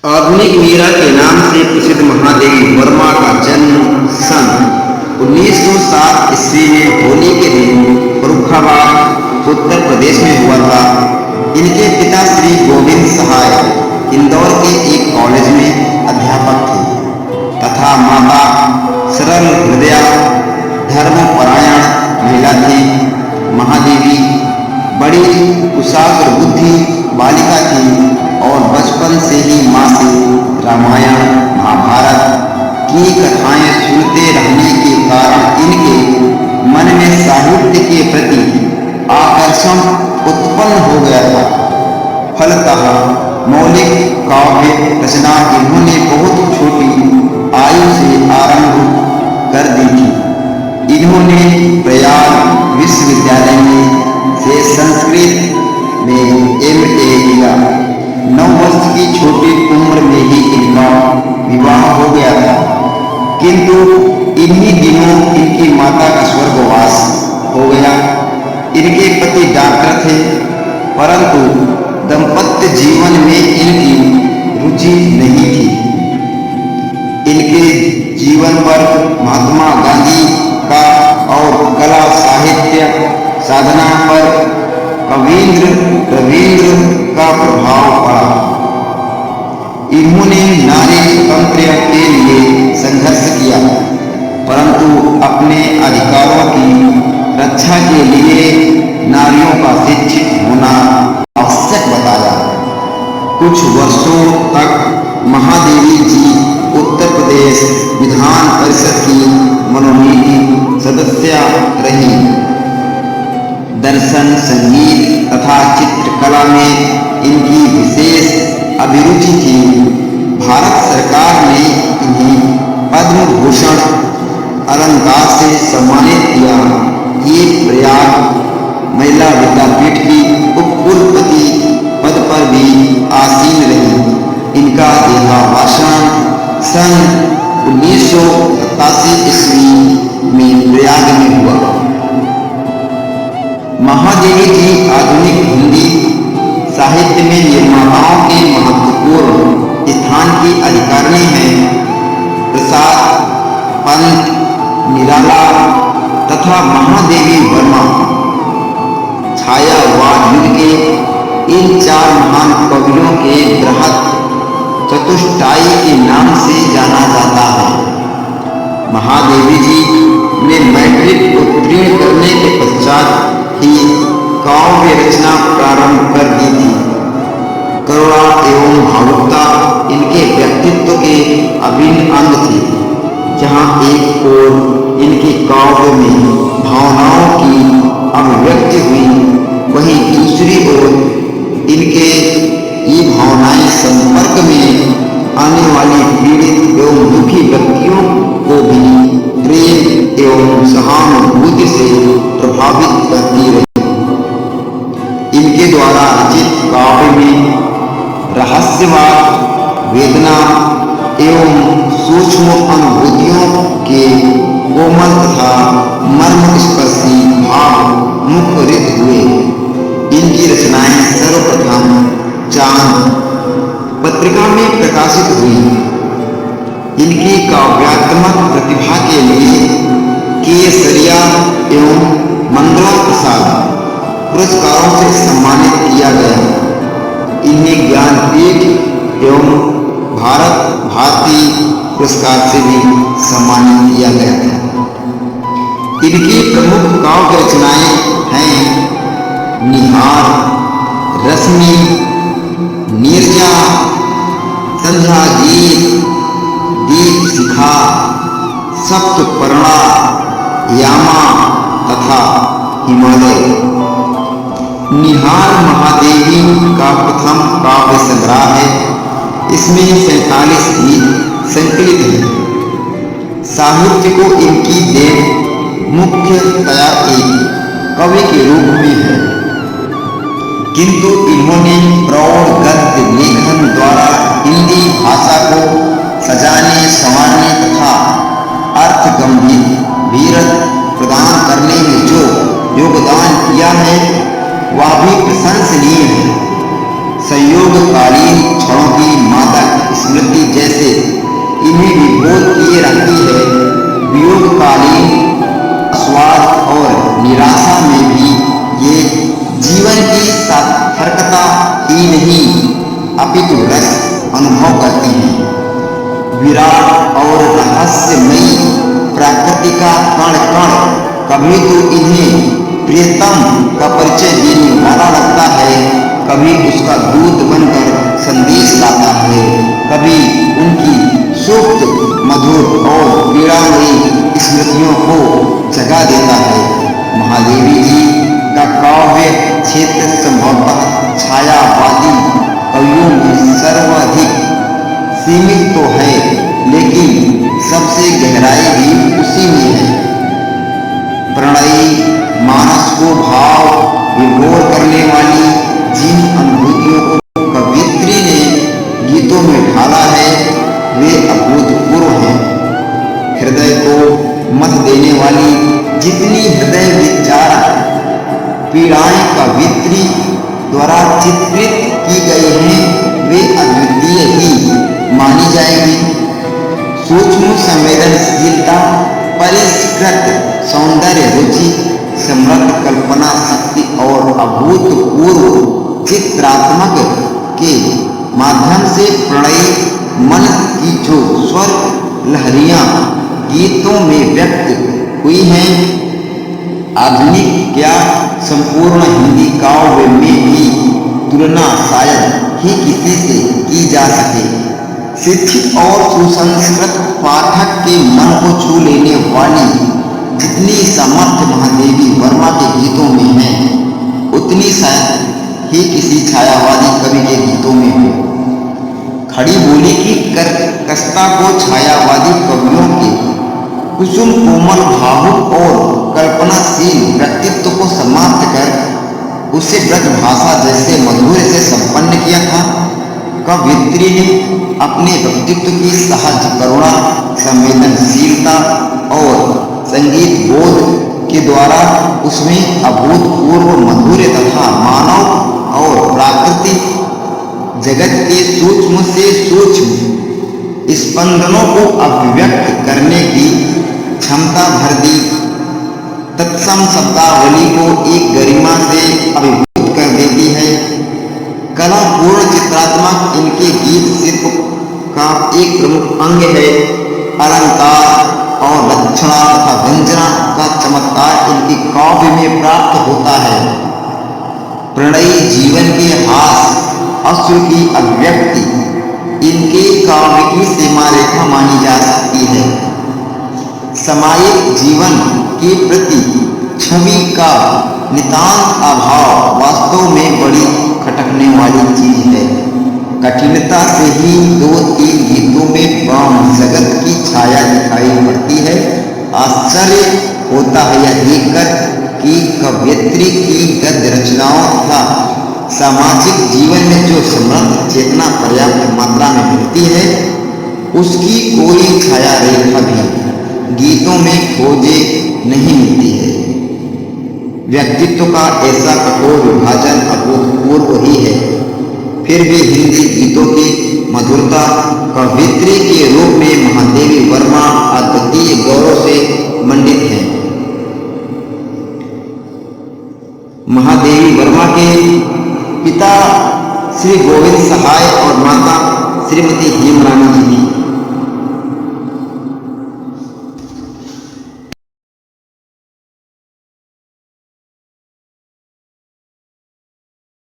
आधुनिक मीरा के नाम से प्रसिद्ध महादेवी वर्मा का जन्म सन 1907 ईस्वी में होली के दिन फर्रुखाबाद उत्तर प्रदेश में हुआ था। इनके पिता श्री गोविंद सहाय इंदौर के एक कॉलेज में अध्यापक थे तथा माता सरल हृदया धर्मपरायण महिला थी। महादेवी बड़ी कुशाग्र बुद्धि बालिका थी और बचपन से ही माँ से रामायण महाभारत की कथाएं सुनते रहने के कारण इनके मन में साहित्य के प्रति आकर्षण उत्पन्न हो गया था। फलतः मौलिक काव्य रचना इन्होंने बहुत छोटी आयु से आरंभ कर दी थी। इन्होंने प्रयाग विश्वविद्यालय में से संस्कृत में MA किया। 9 वर्ष की छोटी उम्र में ही इनका विवाह हो गया था, किंतु इन्हीं दिनों इनकी माता का स्वर्गवास हो गया। इनके पति डॉक्टर थे, परंतु दाम्पत्य जीवन में इनकी रुचि नहीं थी। इनके जीवन पर महात्मा गांधी का और कला साहित्य साधना पर कवींद्र रवींद्र का प्रभाव पड़ा। इन्होंने नारी स्वातंत्र्य के लिए संघर्ष किया, परंतु अपने अधिकारों की रक्षा के लिए नारियों का शिक्षित होना आवश्यक बताया। कुछ वर्षों तक महादेवी जी उत्तर प्रदेश विधान परिषद की मनोनीत सदस्य रही। दर्शन, संगीत तथा चित्रकला में इनकी विशेष अभिरुचि थी। भारत सरकार ने इन्हें पद्म भूषण अलंकार से सम्मानित किया। ये प्रयाग महिला विद्यापीठ की उपकुलपति पद पर भी आसीन रही। इनका देहावसान सन 1987 ईस्वी में प्रयाग में हुआ। महादेवी जी आधुनिक हिंदी साहित्य में निर्माताओं के महत्वपूर्ण स्थान की अधिकारिणी हैं। प्रसाद, पंत, निराला तथा महादेवी वर्मा छायावाद युग के इन 4 महान कवियों के बृहत चतुष्टाई के नाम से जाना जाता है। महादेवी जी ने मैट्रिक उत्तीर्ण करने के पश्चात ही काव्य रचना प्रारंभ कर दी थी। करुणा एवं भावुकता इनके व्यक्तित्व के अभिन्न अंग थे। जहाँ एक ओर इनके काव्य में भावनाओं की अभिव्यक्ति हुई, वहीं दूसरी ओर इनके ये भावनाएं संपर्क में आने वाली पीड़ित एवं दुखी व्यक्तियों को भी प्रेम एवं सहानुभूति से प्रभावित करती रही। इनके द्वारा रचित काव्य में रहस्यवाद, वेदना एवं सूक्ष्म अनुभूतियों के कोमल तथा मर्मस्पर्शी भाव मुखरित हुए। इनकी रचनाएं सर्वप्रथम चांद पत्रिका में प्रकाशित हुई। इनकी काव्यात्मक प्रतिभा के लिए केसरिया एवं मंगला प्रसाद पुरस्कारों से सम्मानित किया गया। इन्हें ज्ञानपीठ एवं भारत भारती पुरस्कार से भी सम्मानित किया गया था। इनकी प्रमुख काव्य रचनाएं हैं निहार, रश्मि, नीरजा, संध्या गीत, दीप शिखा, सप्तपर्णा, यामा तथा हिमालय। निहार महादेवी का प्रथम काव्य संग्रह है। इसमें 47 गीत संकलित हैं। साहित्य को इनकी देन मुख्यतया एक कवि के रूप में है, किंतु इन्होंने प्रौढ़ गद्य लेखन द्वारा हिंदी भाषा को सजाने, संवारने तथा अर्थ गंभीरत प्रदान करने में जो योगदान किया है वह भी प्रशंसनीय है। संयोगकालीन क्षणों की माता अपितु रस अनुभव करते हैं। विराट और रहस्यमयी प्रकृति का कण कण कभी तो इन्हें प्रियतम का परिचय देने वाला लगता है, कभी उसका दूत बनकर संदेश लाता है, कभी उनकी सुप्त मधुर और पीड़ामयी स्मृतियों को जगा देता है। महादेवी जी का काव्य क्षेत्र संभवतः छायावादी कवियों में सर्वाधिक सीमित तो है, लेकिन सबसे गहराई भी उसी में है। प्रणयी मानस को भाव विभोर करने वाली जिन अनुभूतियों को कवियत्री ने गीतों में ढाला है, वे अभूतपूर्व हैं। हृदय को मत देने वाली जितनी हृदय विचार पीड़ाएं कवियत्री द्वारा चित्रित की गई हैं, वे अद्वितीय ही मानी जाएगी। सूक्ष्म संवेदनशीलता, परिष्कृत सौंदर्य रुचि, समृद्ध कल्पना शक्ति और अभूतपूर्व चित्रात्मक के माध्यम से प्रणयी मन की जो स्वर लहरियां गीतों में व्यक्त हुई हैं, आधुनिक क्या संपूर्ण हिंदी काव्य में भी तुलना शायद ही किसी से की जा सके। शिक्षित और सुसंस्कृत पाठक के मन को छू लेने वाली जितनी सामर्थ्य महादेवी वर्मा के गीतों में है, उतनी शायद ही किसी छायावादी कवि के गीतों में हो। खड़ी बोली की कर्कशता को छायावादी कवियों के कुसुम कोमल भावुक और कल्पनाशील व्यक्तित्व को समाप्त कर उसे ब्रज भाषा जैसे मधुर से संपन्न किया था। कवियत्री ने अपने व्यक्तित्व की सहज करुणा, संवेदनशीलता और संगीत बोध के द्वारा उसमें अभूतपूर्व मधुर्य तथा मानव और प्राकृतिक जगत के सूक्ष्म से सूक्ष्म स्पंदनों को अभिव्यक्त करने की क्षमता भर दी। तत्सम शब्दावली को एक गरिमा से अभिभूत कर देती है। कलापूर्ण चित्रात्मक इनके गीत शिल्प का एक प्रमुख अंग है। अलंकार और लक्षणा तथा व्यंजना का चमत्कार इनके काव्य में प्राप्त होता है। प्रणयी जीवन के हास अश्रु की अभिव्यक्ति इनके काव्य की सीमा रेखा मानी जा सकती है। सामायिक जीवन के प्रति छवि का नितांत अभाव वास्तव में बड़ी खटकने वाली चीज है। कठिनता से ही दो तीन गीतों में वाम जगत की छाया दिखाई पड़ती है। आश्चर्य होता है यह देखकर कि कवियत्री की गद्य रचनाओं तथा सामाजिक जीवन में जो समृद्ध चेतना पर्याप्त मात्रा में मिलती है, उसकी कोई छाया रेखा भी गीतों में खोजे नहीं मिलती है। व्यक्तित्व का ऐसा कठोर विभाजन अभूतपूर्व ही है। फिर भी हिंदी गीतों की मधुरता कवियत्री के रूप में महादेवी वर्मा अद्वितीय गौरव से मंडित है। महादेवी वर्मा के पिता श्री गोविंद सहाय और माता